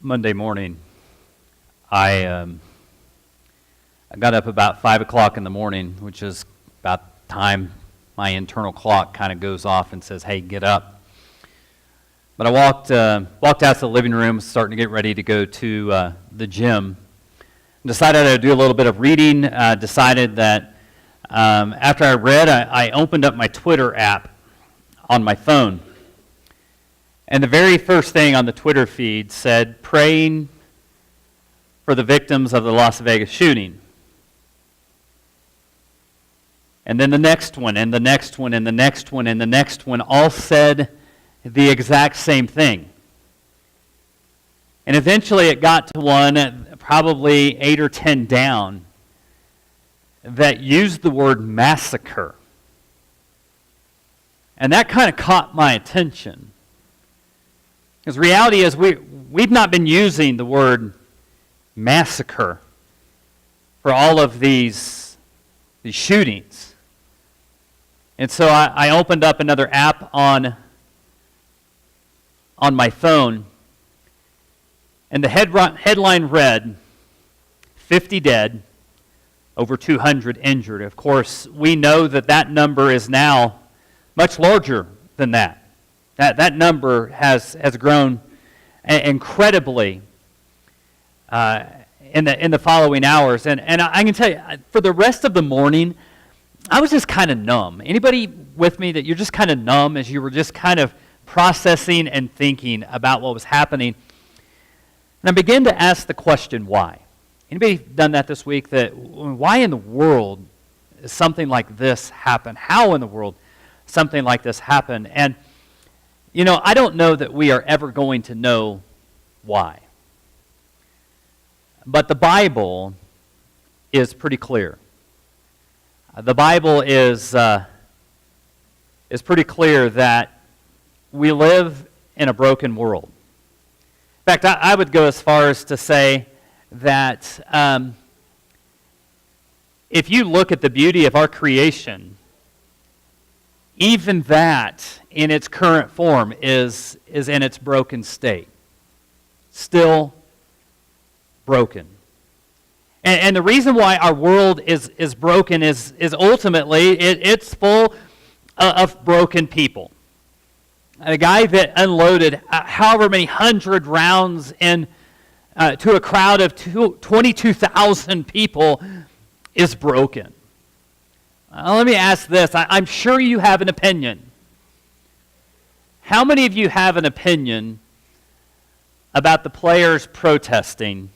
Monday morning, I got up about 5 o'clock in the morning, which is about the time my internal clock kind of goes off and says, hey, get up. But I walked out to the living room, starting to get ready to go to the gym. Decided I'd do a little bit of reading. Decided that after I read, I opened up my Twitter app on my phone. And the very first thing on the Twitter feed said, praying for the victims of the Las Vegas shooting. And then the next one, and the next one, and the next one, and the next one all said the exact same thing. And eventually it got to one, probably 8 or 10 down, that used the word massacre. And that kind of caught my attention. Because reality is we've not been using the word massacre for all of these shootings. And so I opened up another app on my phone, and the headline read, 50 dead, over 200 injured. Of course, we know that number is now much larger than that. That number has grown incredibly in the following hours. And I can tell you, for the rest of the morning, I was just kind of numb. Anybody with me that you're just kind of numb as you were just kind of processing and thinking about what was happening? And I began to ask the question, why? Anybody done that this week? That why in the world does something like this happen? How in the world something like this happen? And you know, I don't know that we are ever going to know why. But the Bible is pretty clear. The Bible is pretty clear that we live in a broken world. In fact, I would go as far as to say that if you look at the beauty of our creation, even that in its current form is in its broken state. Still broken. And the reason why our world is broken is ultimately it's full of broken people. A guy that unloaded however many hundred rounds to a crowd of 22,000 people is broken. Let me ask this. I'm sure you have an opinion. How many of you have an opinion about the players protesting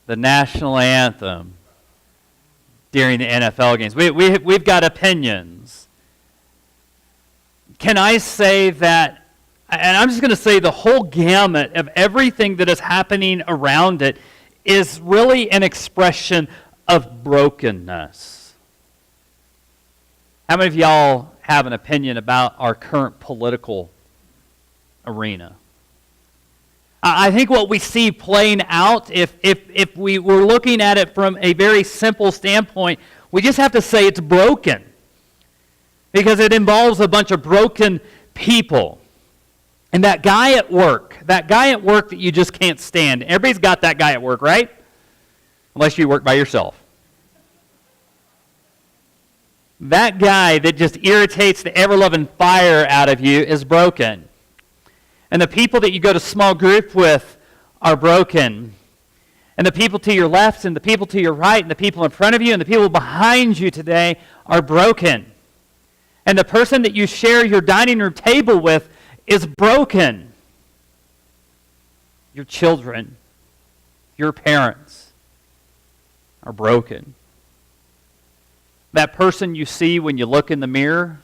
the national anthem during the NFL games? We've got opinions. Can I say that, and I'm just going to say the whole gamut of everything that is happening around it is really an expression of brokenness. How many of y'all have an opinion about our current political arena? I think what we see playing out, if we were looking at it from a very simple standpoint, we just have to say it's broken. Because it involves a bunch of broken people. And that guy at work that you just can't stand. Everybody's got that guy at work, right? Unless you work by yourself. That guy that just irritates the ever-loving fire out of you is broken. And the people that you go to small group with are broken. And the people to your left and the people to your right and the people in front of you and the people behind you today are broken. And the person that you share your dining room table with is broken. Your children, your parents are broken. That person you see when you look in the mirror,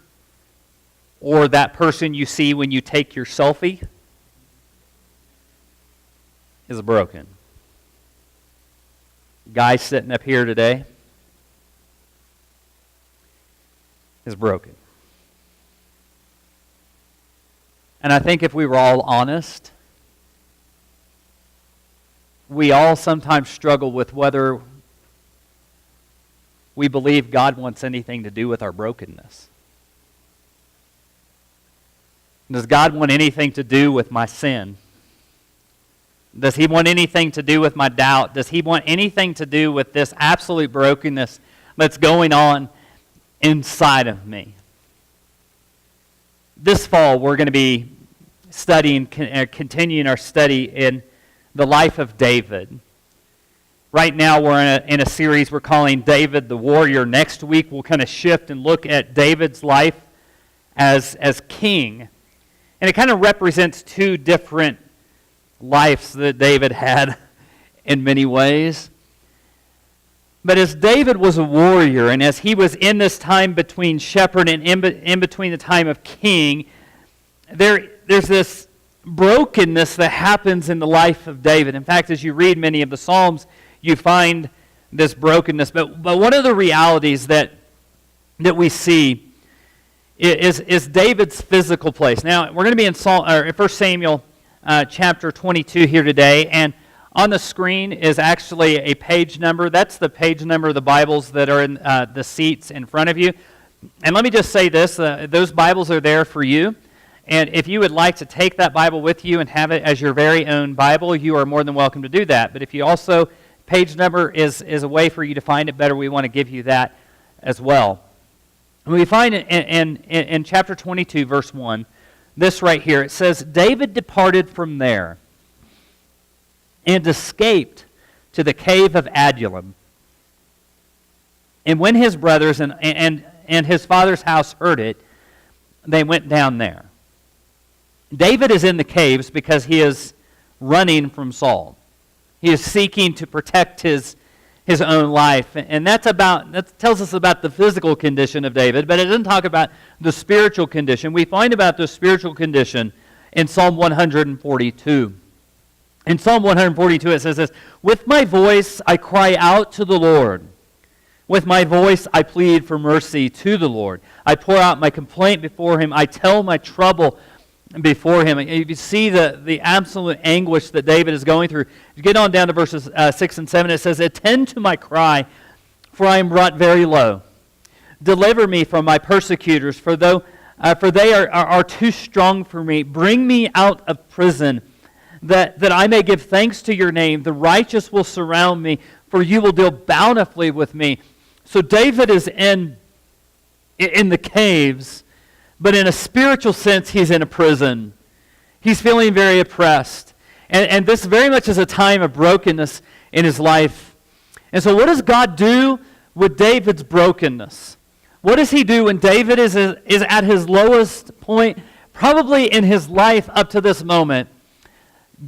or that person you see when you take your selfie, is broken. Guy sitting up here today is broken. And I think if we were all honest, we all sometimes struggle with whether we believe God wants anything to do with our brokenness. Does God want anything to do with my sin? Does he want anything to do with my doubt? Does he want anything to do with this absolute brokenness that's going on inside of me? This fall, we're going to be continuing our study in the life of David. Right now, we're in a series we're calling David the Warrior. Next week, we'll kind of shift and look at David's life as king. And it kind of represents two different lives that David had in many ways. But as David was a warrior, and as he was in this time between shepherd and in between the time of king, there's this brokenness that happens in the life of David. In fact, as you read many of the Psalms, you find this brokenness. But one of the realities that we see is David's physical place. Now, we're going to be in 1 Samuel chapter 22 here today, and on the screen is actually a page number. That's the page number of the Bibles that are in the seats in front of you. And let me just say this, those Bibles are there for you. And if you would like to take that Bible with you and have it as your very own Bible, you are more than welcome to do that. But if you also, page number is a way for you to find it better, we want to give you that as well. And we find it in chapter 22, verse 1, this right here. It says, David departed from there and escaped to the cave of Adullam. And when his brothers and his father's house heard it, they went down there. David is in the caves because he is running from Saul. He is seeking to protect his own life. And that tells us about the physical condition of David, but it doesn't talk about the spiritual condition. We find about the spiritual condition in Psalm 142. In Psalm 142 it says this, with my voice I cry out to the Lord. With my voice I plead for mercy to the Lord. I pour out my complaint before him. I tell my trouble before him. You see the absolute anguish that David is going through. You get on down to verses 6 and 7. It says, attend to my cry, for I am brought very low. Deliver me from my persecutors, for they are too strong for me. Bring me out of prison, that I may give thanks to your name. The righteous will surround me, for you will deal bountifully with me. So David is in the caves, but in a spiritual sense, he's in a prison. He's feeling very oppressed. And this very much is a time of brokenness in his life. And so what does God do with David's brokenness? What does he do when David is at his lowest point, probably in his life up to this moment?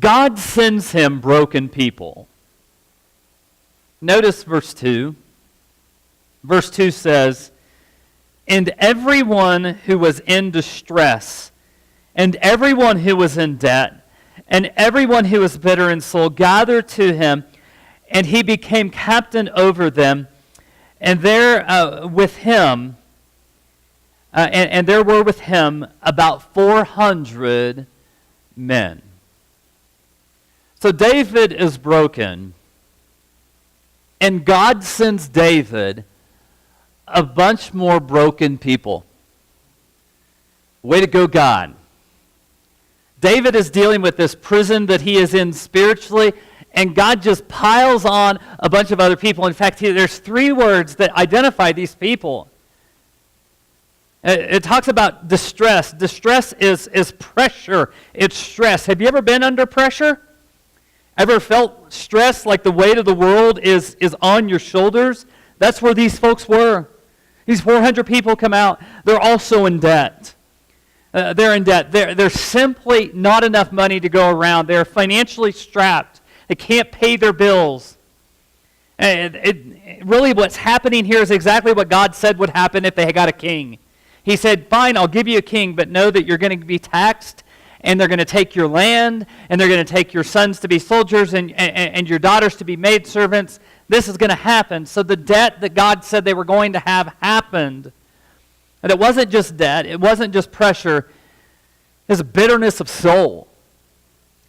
God sends him broken people. Notice verse 2. Verse 2 says, and everyone who was in distress, and everyone who was in debt, and everyone who was bitter in soul gathered to him, and he became captain over them. And there with him, and there were with him about 400 men. So David is broken, and God sends David a bunch more broken people. Way to go, God. David is dealing with this prison that he is in spiritually, and God just piles on a bunch of other people. In fact, there's 3 words that identify these people. It talks about distress. Distress is pressure. It's stress. Have you ever been under pressure? Ever felt stress like the weight of the world is on your shoulders? That's where these folks were. These 400 people come out. They're also in debt. They're in debt. There's simply not enough money to go around. They're financially strapped. They can't pay their bills. Really what's happening here is exactly what God said would happen if they got a king. He said, fine, I'll give you a king, but know that you're going to be taxed, and they're going to take your land, and they're going to take your sons to be soldiers, and your daughters to be maidservants. This is going to happen. So the debt that God said they were going to have happened. And it wasn't just debt. It wasn't just pressure. It was a bitterness of soul.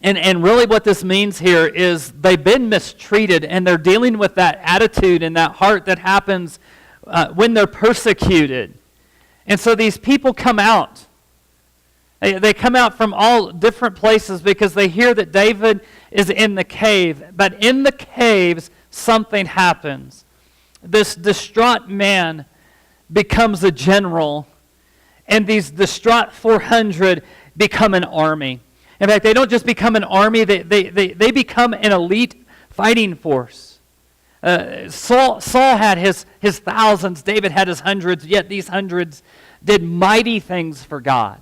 And really what this means here is they've been mistreated, and they're dealing with that attitude and that heart that happens when they're persecuted. And so these people come out. They come out from all different places because they hear that David is in the cave. But in the caves, something happens. This distraught man becomes a general, and these distraught 400 become an army. In fact, they don't just become an army, they become an elite fighting force. Saul had his thousands, David had his hundreds, yet these hundreds did mighty things for God.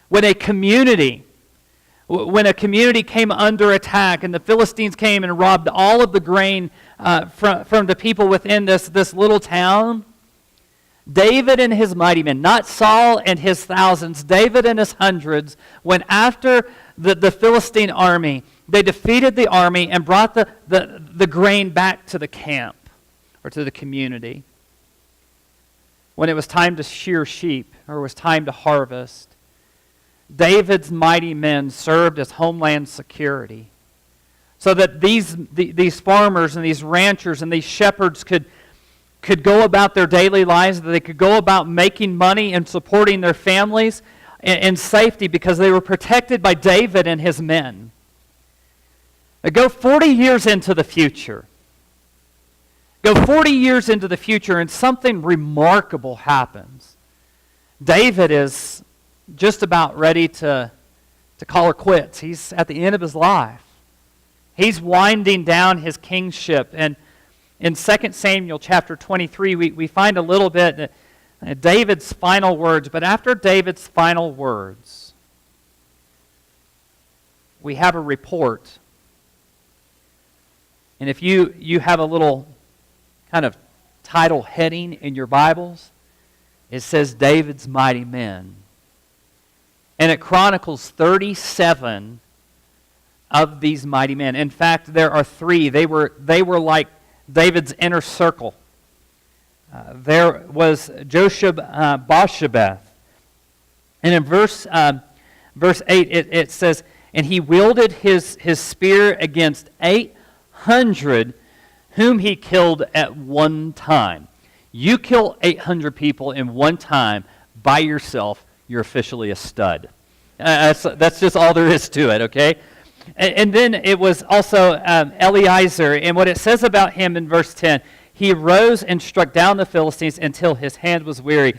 When a community came under attack and the Philistines came and robbed all of the grain from the people within this little town, David and his mighty men, not Saul and his thousands, David and his hundreds, went after the Philistine army. They defeated the army and brought the grain back to the camp or to the community. When it was time to shear sheep or it was time to harvest, David's mighty men served as homeland security so that these farmers and these ranchers and these shepherds could go about their daily lives, that they could go about making money and supporting their families in safety because they were protected by David and his men. Go 40 years into the future. Go 40 years into the future and something remarkable happens. David is just about ready to call it quits. He's at the end of his life. He's winding down his kingship. And in 2 Samuel chapter 23, we find a little bit David's final words. But after David's final words, we have a report. And if you have a little kind of title heading in your Bibles, it says David's mighty men. And it chronicles 37 of these mighty men. In fact, there are 3. They were like David's inner circle. There was Josheb-Basshebeth. And in verse 8 it says, and he wielded his spear against 800 whom he killed at one time. You kill 800 people in one time by yourself, you're officially a stud. That's just all there is to it, okay? And then it was also Eliezer, and what it says about him in verse 10, he rose and struck down the Philistines until his hand was weary,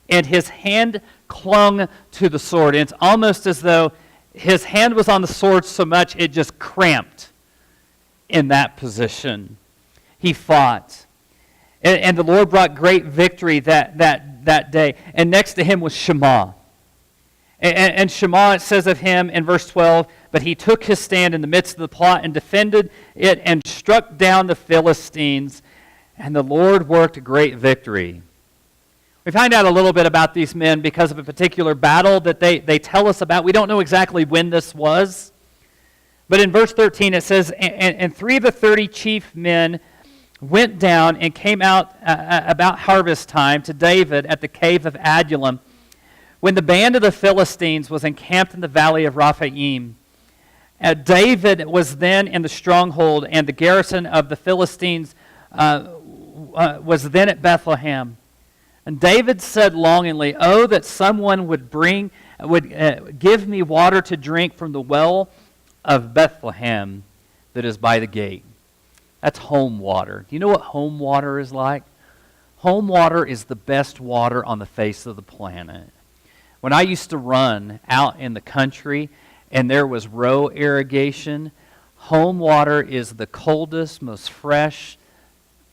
and his hand clung to the sword. And it's almost as though his hand was on the sword so much it just cramped in that position. He fought. And the Lord brought great victory that day. And next to him was Shammah. And Shammah, it says of him in verse 12, but he took his stand in the midst of the plot and defended it and struck down the Philistines. And the Lord worked a great victory. We find out a little bit about these men because of a particular battle that they tell us about. We don't know exactly when this was. But in verse 13 it says, and 3 of the 30 chief men went down and came out about harvest time to David at the cave of Adullam, when the band of the Philistines was encamped in the valley of Rephaim. David was then in the stronghold, and the garrison of the Philistines was then at Bethlehem. And David said longingly, "Oh, that someone would give me water to drink from the well of Bethlehem that is by the gate." That's home water. Do you know what home water is like? Home water is the best water on the face of the planet. When I used to run out in the country and there was row irrigation, home water is the coldest, most fresh,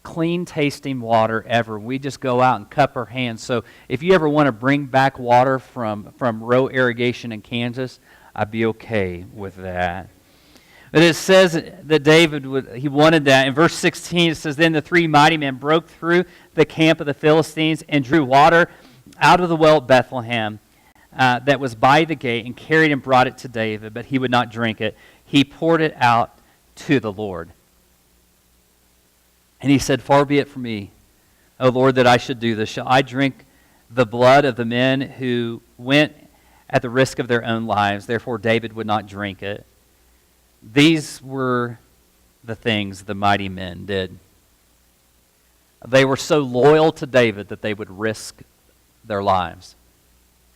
clean-tasting water ever. We just go out and cup our hands. So if you ever want to bring back water from row irrigation in Kansas, I'd be okay with that. But it says that David, he wanted that. In verse 16, it says, then the 3 mighty men broke through the camp of the Philistines and drew water out of the well at Bethlehem that was by the gate and carried and brought it to David, but he would not drink it. He poured it out to the Lord. And he said, far be it from me, O Lord, that I should do this. Shall I drink the blood of the men who went at the risk of their own lives? Therefore David would not drink it. These were the things the mighty men did. They were so loyal to David that they would risk their lives.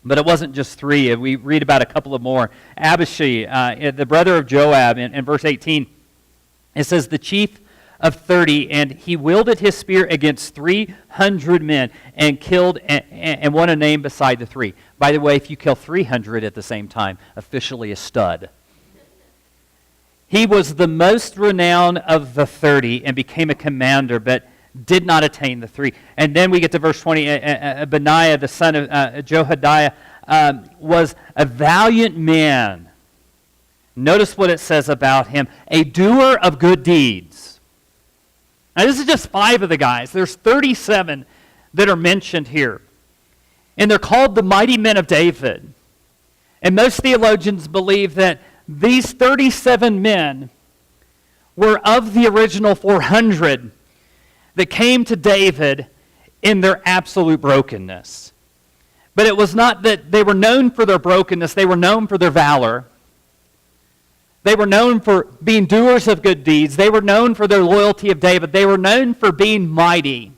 But it wasn't just three. We read about a couple of more. Abishai, the brother of Joab, in verse 18, it says, the chief of 30, and he wielded his spear against 300 men and killed and won a name beside the three. By the way, if you kill 300 at the same time, officially a stud. He was the most renowned of the 30 and became a commander, but did not attain the three. And then we get to verse 20. Benaiah, the son of Jehoiada, was a valiant man. Notice what it says about him. A doer of good deeds. Now, this is just 5 of the guys. There's 37 that are mentioned here. And they're called the mighty men of David. And most theologians believe that these 37 men were of the original 400 that came to David in their absolute brokenness. But it was not that they were known for their brokenness, they were known for their valor. They were known for being doers of good deeds. They were known for their loyalty of David. They were known for being mighty.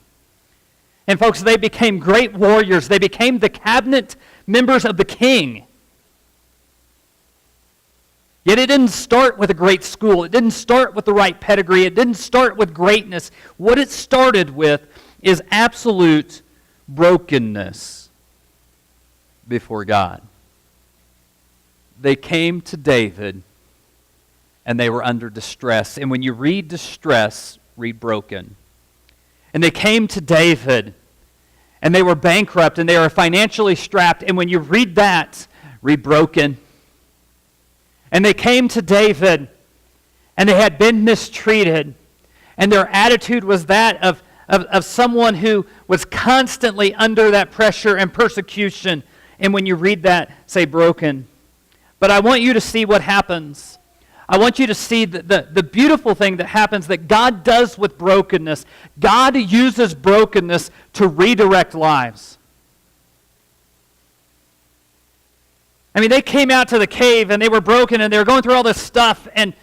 And folks, they became great warriors. They became the cabinet members of the king. Yet it didn't start with a great school. It didn't start with the right pedigree. It didn't start with greatness. What it started with is absolute brokenness before God. They came to David and they were under distress. And when you read distress, read broken. And they came to David and they were bankrupt and they were financially strapped. And when you read that, read broken. And they came to David, and they had been mistreated, and their attitude was that of someone who was constantly under that pressure and persecution. And when you read that, say broken. But I want you to see what happens. I want you to see the beautiful thing that happens that God does with brokenness. God uses brokenness to redirect lives. I mean, they came out to the cave and they were broken and they were going through all this stuff, and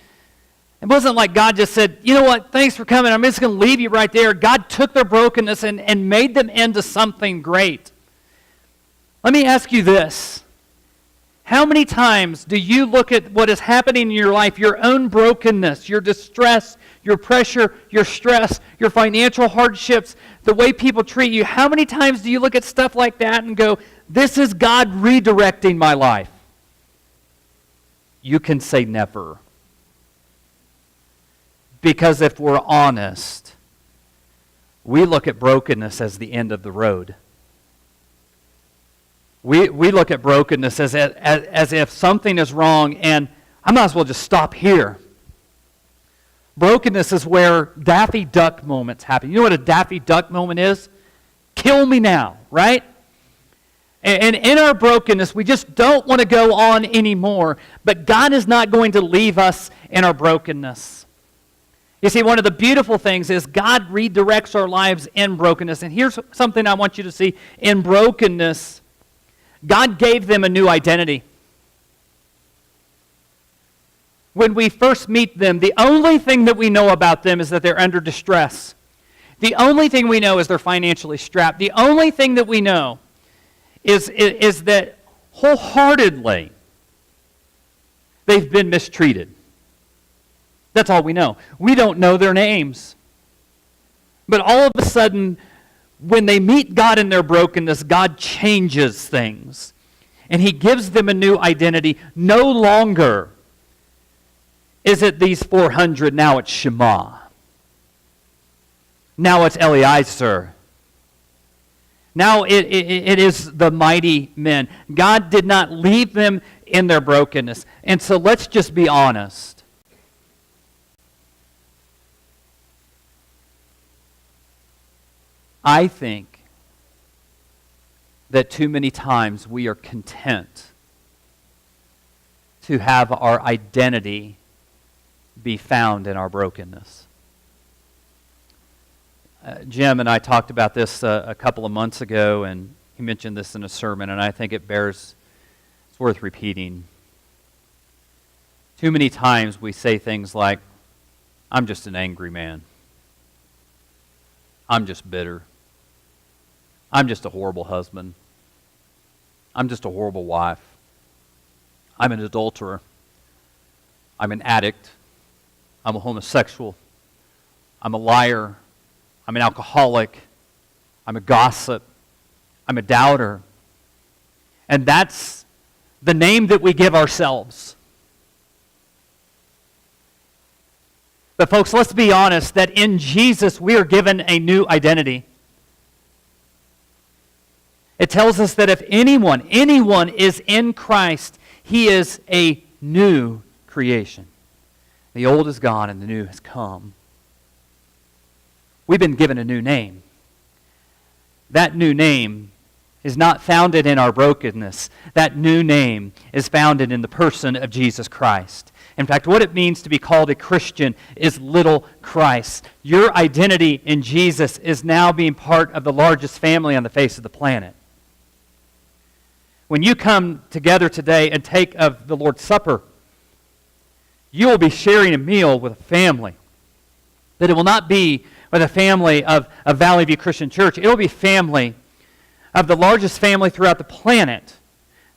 it wasn't like God just said, you know what, thanks for coming, I'm just going to leave you right there. God took their brokenness and made them into something great. Let me ask you this. How many times do you look at what is happening in your life, your own brokenness, your distress, your pressure, your stress, your financial hardships, the way people treat you? How many times do you look at stuff like that and go, this is God redirecting my life? You can say never. Because if we're honest, we look at brokenness as the end of the road. We look at brokenness as if something is wrong and I might as well just stop here. Brokenness is where Daffy Duck moments happen. You know what a Daffy Duck moment is? Kill me now, right? And in our brokenness, we just don't want to go on anymore. But God is not going to leave us in our brokenness. You see, one of the beautiful things is God redirects our lives in brokenness. And here's something I want you to see. In brokenness, God gave them a new identity. When we first meet them, the only thing that we know about them is that they're under distress. The only thing we know is they're financially strapped. The only thing that we know is that wholeheartedly they've been mistreated. That's all we know. We don't know their names. But all of a sudden, when they meet God in their brokenness, God changes things. And He gives them a new identity. No longer is it these 400, now it's Shema. Now it's Eliezer. Now it is the mighty men. God did not leave them in their brokenness. And so let's just be honest. I think that too many times we are content to have our identity be found in our brokenness. Jim and I talked about this a couple of months ago, and he mentioned this in a sermon, and I think it's worth repeating. Too many times we say things like, I'm just an angry man. I'm just bitter. I'm just a horrible husband. I'm just a horrible wife. I'm an adulterer. I'm an addict. I'm a homosexual. I'm a liar. I'm an alcoholic. I'm a gossip. I'm a doubter. And that's the name that we give ourselves. But folks, let's be honest that in Jesus we are given a new identity. It tells us that if anyone is in Christ, he is a new creation. The old is gone and the new has come. We've been given a new name. That new name is not founded in our brokenness. That new name is founded in the person of Jesus Christ. In fact, what it means to be called a Christian is little Christ. Your identity in Jesus is now being part of the largest family on the face of the planet. When you come together today and take of the Lord's Supper, you will be sharing a meal with a family. That it will not be with a family of Valley View Christian Church. It will be family of the largest family throughout the planet.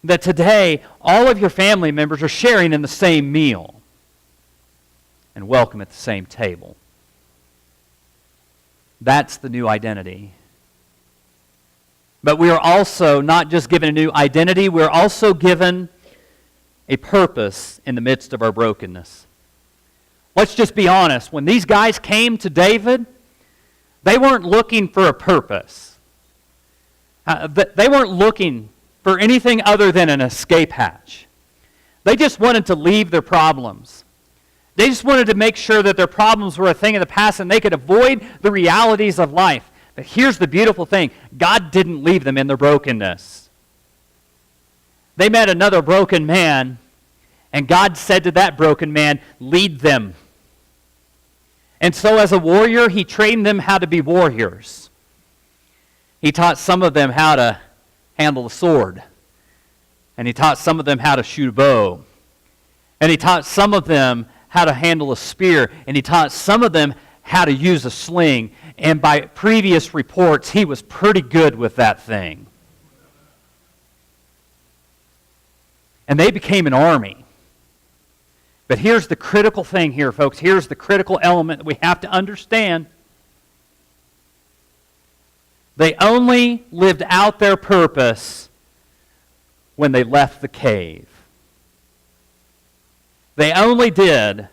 That today, all of your family members are sharing in the same meal and welcome at the same table. That's the new identity. But we are also not just given a new identity, we're also given a purpose in the midst of our brokenness. Let's just be honest. When these guys came to David, they weren't looking for a purpose. They weren't looking for anything other than an escape hatch. They just wanted to leave their problems. They just wanted to make sure that their problems were a thing of the past and they could avoid the realities of life. But here's the beautiful thing. God didn't leave them in their brokenness. They met another broken man, and God said to that broken man, lead them. And so as a warrior, he trained them how to be warriors. He taught some of them how to handle a sword. And he taught some of them how to shoot a bow. And he taught some of them how to handle a spear. And he taught some of them how to use a sling. And by previous reports, he was pretty good with that thing. And they became an army. But here's the critical thing here, folks. Here's the critical element that we have to understand. They only lived out their purpose when they left the cave. They only did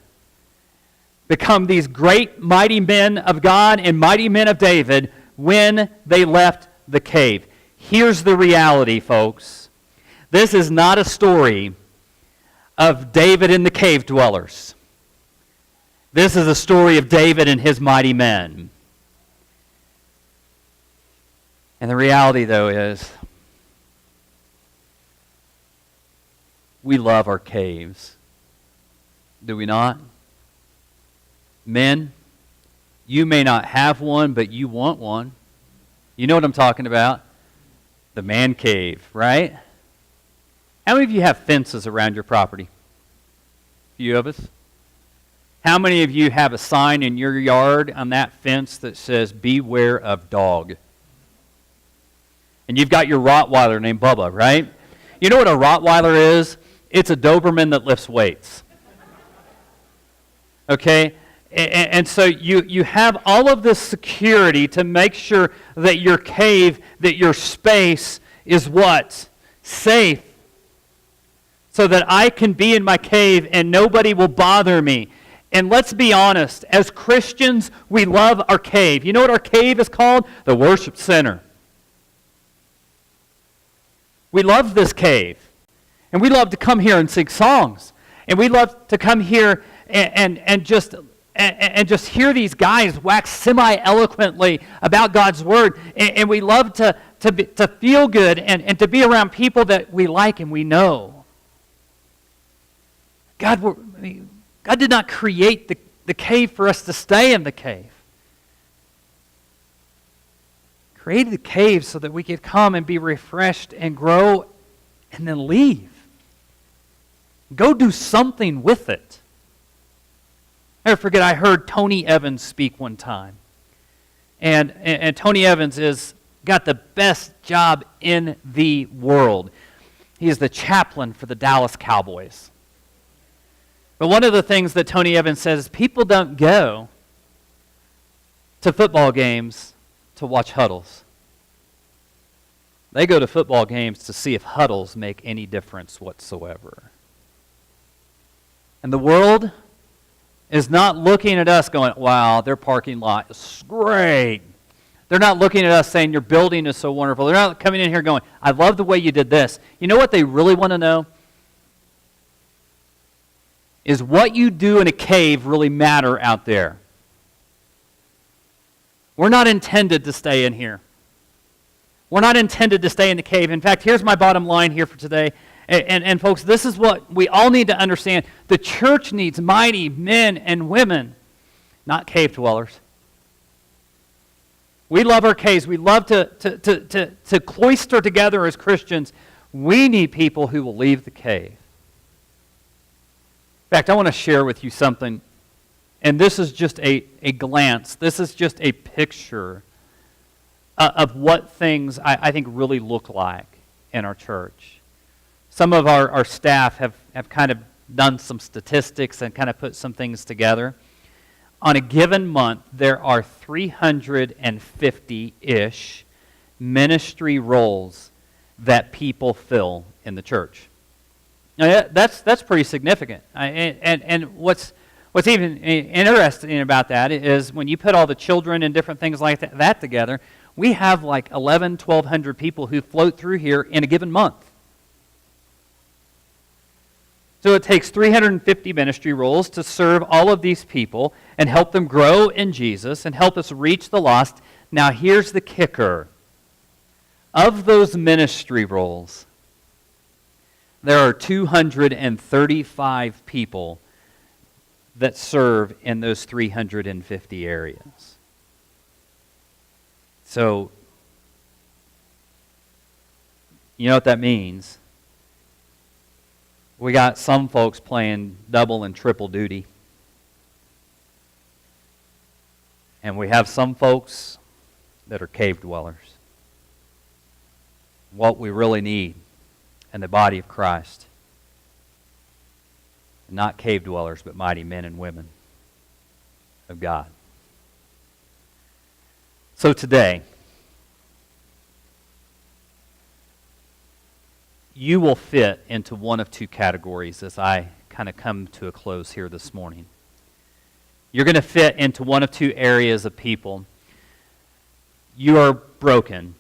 become these great mighty men of God and mighty men of David when they left the cave. Here's the reality, folks. This is not a story of David and the cave dwellers. This is a story of David and his mighty men. And the reality, though, is we love our caves. Do we not? Men, you may not have one, but you want one. You know what I'm talking about? The man cave, right? How many of you have fences around your property? A few of us. How many of you have a sign in your yard on that fence that says, beware of dog? And you've got your Rottweiler named Bubba, right? You know what a Rottweiler is? It's a Doberman that lifts weights. Okay? And so you have all of this security to make sure that your cave, that your space is what? Safe. So that I can be in my cave and nobody will bother me. And let's be honest, as Christians, we love our cave. You know what our cave is called? The worship center. We love this cave. And we love to come here and sing songs. And we love to come here and just hear these guys wax semi-eloquently about God's Word. And we love to feel good and to be around people that we like and we know. God did not create the cave for us to stay in the cave. He created the cave so that we could come and be refreshed and grow and then leave. Go do something with it. I never forget, I heard Tony Evans speak one time. And Tony Evans got the best job in the world. He is the chaplain for the Dallas Cowboys. But one of the things that Tony Evans says is people don't go to football games to watch huddles. They go to football games to see if huddles make any difference whatsoever. And the world is not looking at us going, wow, their parking lot is great. They're not looking at us saying your building is so wonderful. They're not coming in here going, I love the way you did this. You know what they really want to know? Is what you do in a cave really matter out there? We're not intended to stay in here. We're not intended to stay in the cave. In fact, here's my bottom line here for today. And folks, this is what we all need to understand. The church needs mighty men and women, not cave dwellers. We love our caves. We love to cloister together as Christians. We need people who will leave the cave. In fact, I want to share with you something, and this is just a glance. This is just a picture of what things I think really look like in our church. Some of our staff have kind of done some statistics and kind of put some things together. On a given month, there are 350-ish ministry roles that people fill in the church. Now, that's pretty significant. And what's even interesting about that is when you put all the children and different things like that together, we have like 1,200 people who float through here in a given month. So it takes 350 ministry roles to serve all of these people and help them grow in Jesus and help us reach the lost. Now here's the kicker. Of those ministry roles, there are 235 people that serve in those 350 areas. So, you know what that means? We got some folks playing double and triple duty. And we have some folks that are cave dwellers. What we really need in the body of Christ, not cave dwellers, but mighty men and women of God. So today, you will fit into one of two categories as I kind of come to a close here this morning. You're going to fit into one of two areas of people. You are broken.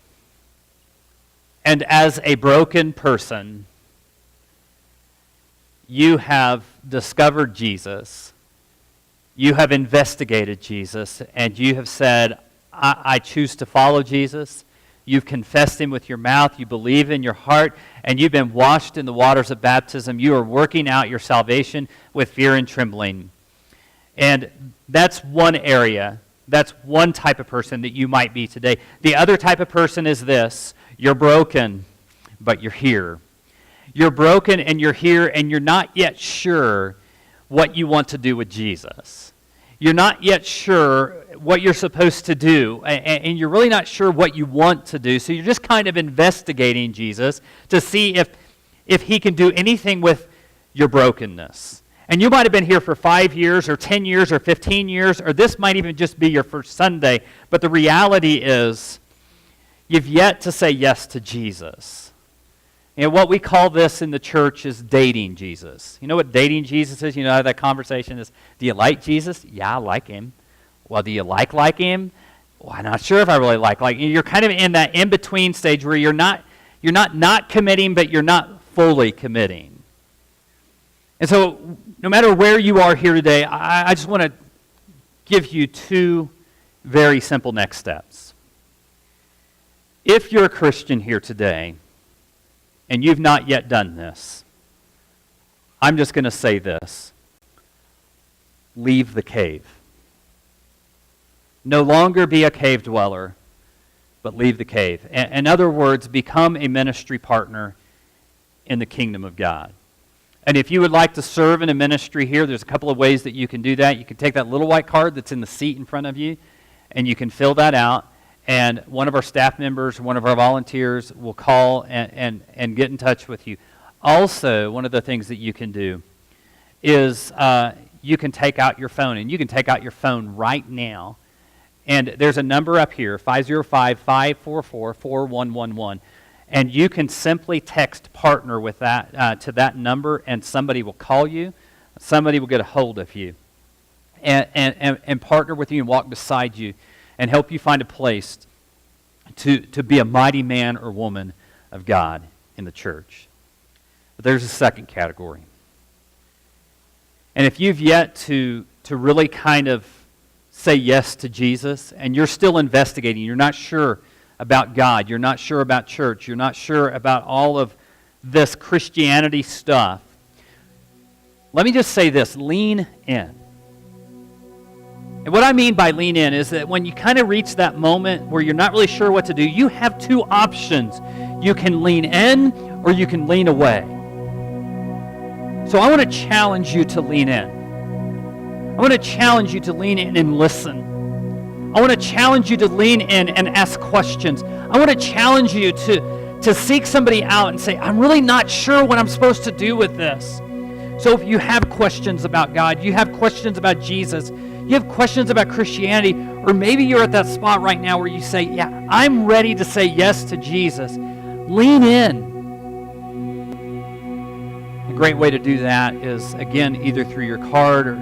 And as a broken person, you have discovered Jesus. You have investigated Jesus. And you have said, I choose to follow Jesus. You've confessed Him with your mouth. You believe in your heart. And you've been washed in the waters of baptism. You are working out your salvation with fear and trembling. And that's one area. That's one type of person that you might be today. The other type of person is this. You're broken, but you're here. You're broken and you're here, and you're not yet sure what you want to do with Jesus. You're not yet sure what you're supposed to do, and you're really not sure what you want to do. So you're just kind of investigating Jesus to see if He can do anything with your brokenness. And you might have been here for 5 years or 10 years or 15 years, or this might even just be your first Sunday. But the reality is you've yet to say yes to Jesus. You know, what we call this in the church is dating Jesus. You know what dating Jesus is? You know how that conversation is, do you like Jesus? Yeah, I like Him. Well, do you like Him? Well, I'm not sure if I really like Him. You're kind of in that in-between stage where you're not committing, but you're not fully committing. And so no matter where you are here today, I just want to give you two very simple next steps. If you're a Christian here today, and you've not yet done this, I'm just going to say this. Leave the cave. No longer be a cave dweller, but leave the cave. In other words, become a ministry partner in the kingdom of God. And if you would like to serve in a ministry here, there's a couple of ways that you can do that. You can take that little white card that's in the seat in front of you, and you can fill that out. And one of our staff members, one of our volunteers will call and get in touch with you. Also, one of the things that you can do is you can take out your phone, and you can take out your phone right now. And there's a number up here, 505-544-4111. And you can simply text partner with that to that number, and somebody will call you. Somebody will get a hold of you and partner with you and walk beside you and help you find a place to be a mighty man or woman of God in the church. But there's a second category. And if you've yet to really kind of say yes to Jesus, and you're still investigating, you're not sure about God, you're not sure about church, you're not sure about all of this Christianity stuff, let me just say this: lean in. And what I mean by lean in is that when you kind of reach that moment where you're not really sure what to do, you have two options. You can lean in or you can lean away. So I want to challenge you to lean in. I want to challenge you to lean in and listen. I want to challenge you to lean in and ask questions. I want to challenge you to seek somebody out and say, I'm really not sure what I'm supposed to do with this. So if you have questions about God, you have questions about Jesus, you have questions about Christianity, or maybe you're at that spot right now where you say, yeah, I'm ready to say yes to Jesus. Lean in. A great way to do that is, again, either through your card or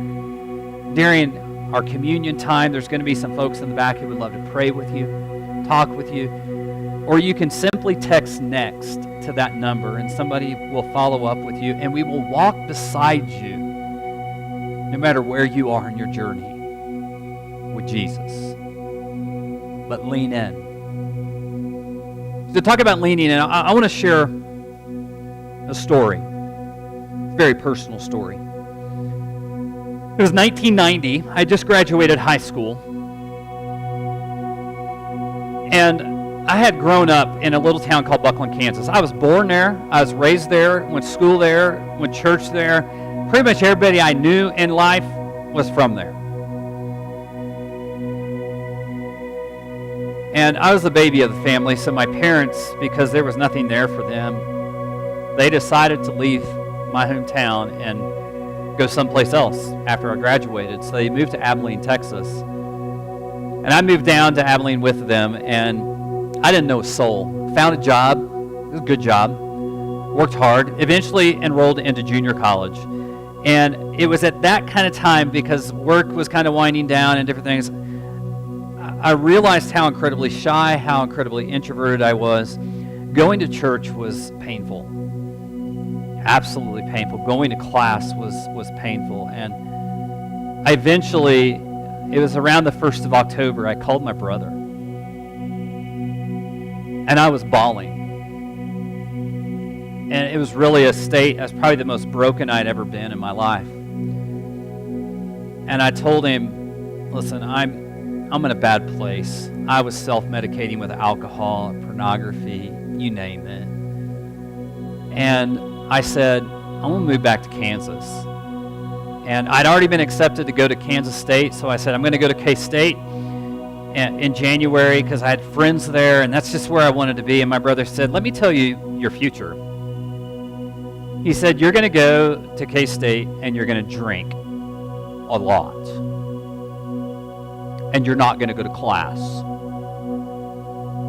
during our communion time. There's going to be some folks in the back who would love to pray with you, talk with you. Or you can simply text next to that number, and somebody will follow up with you, and we will walk beside you no matter where you are in your journey with Jesus. But lean in. To talk about leaning in, I want to share a story. A very personal story. It was 1990. I just graduated high school. And I had grown up in a little town called Buckland, Kansas. I was born there. I was raised there, went to school there, went to church there. Pretty much everybody I knew in life was from there. And I was the baby of the family, so my parents, because there was nothing there for them, they decided to leave my hometown and go someplace else after I graduated. So they moved to Abilene, Texas. And I moved down to Abilene with them, and I didn't know a soul. Found a job. It was a good job. Worked hard. Eventually enrolled into junior college. And it was at that kind of time, because work was kind of winding down and different things, I realized how incredibly shy, how incredibly introverted I was. Going to church was painful. Absolutely painful. Going to class was painful. And I eventually, it was around the 1st of October, I called my brother. And I was bawling. And it was really a state, that's probably the most broken I'd ever been in my life. And I told him, listen, I'm in a bad place. I was self-medicating with alcohol, pornography, you name it. And I said, I'm going to move back to Kansas. And I'd already been accepted to go to Kansas State, so I said, I'm going to go to K-State in January because I had friends there, and that's just where I wanted to be. And my brother said, let me tell you your future. He said, you're going to go to K-State and you're going to drink a lot. And you're not going to go to class.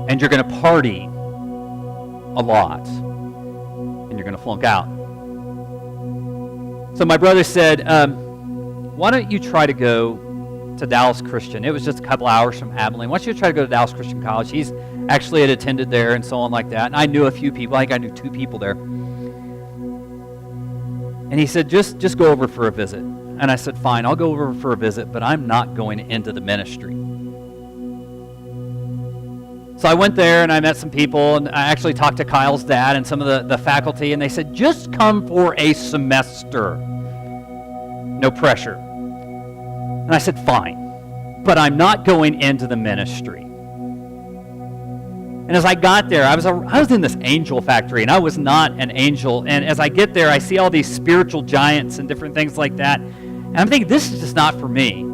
And you're going to party a lot. And you're going to flunk out. So my brother said, why don't you try to go to Dallas Christian? It was just a couple hours from Abilene. Why don't you try to go to Dallas Christian College? He's actually had attended there and so on like that. And I knew a few people. I think I knew 2 people there. And he said, just go over for a visit. And I said, fine, I'll go over for a visit, but I'm not going into the ministry. So I went there and I met some people, and I actually talked to Kyle's dad and some of the faculty, and they said, just come for a semester. No pressure. And I said, fine, but I'm not going into the ministry. And as I got there, I was in this angel factory, and I was not an angel. And as I get there, I see all these spiritual giants and different things like that. And I'm thinking, this is just not for me.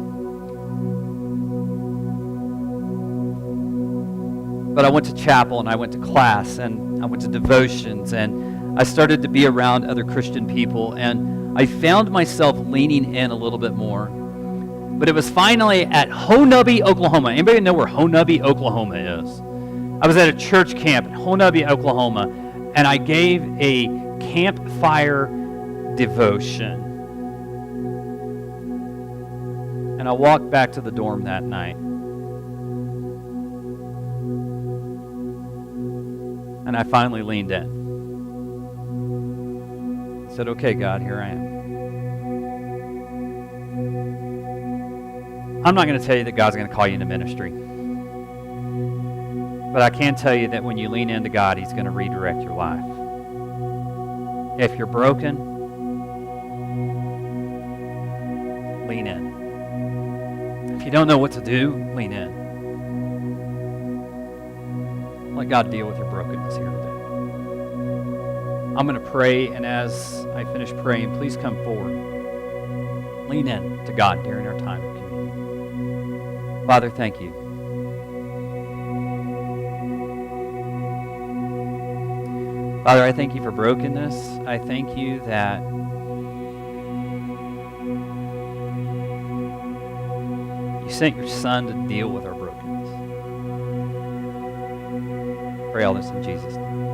But I went to chapel, and I went to class, and I went to devotions, and I started to be around other Christian people, and I found myself leaning in a little bit more. But it was finally at Honubby, Oklahoma. Anybody know where Honubby, Oklahoma is? I was at a church camp in Honubby, Oklahoma, and I gave a campfire devotion. And I walked back to the dorm that night. And I finally leaned in. I said, okay, God, here I am. I'm not going to tell you that God's going to call you into ministry. But I can tell you that when you lean into God, He's going to redirect your life. If you're broken, lean in. If you don't know what to do, lean in. Let God deal with your brokenness here today. I'm going to pray, and as I finish praying, please come forward. Lean in to God during our time of communion. Father, thank you. Father, I thank you for brokenness. I thank you that you sent your Son to deal with our brokenness. Pray all this in Jesus' name.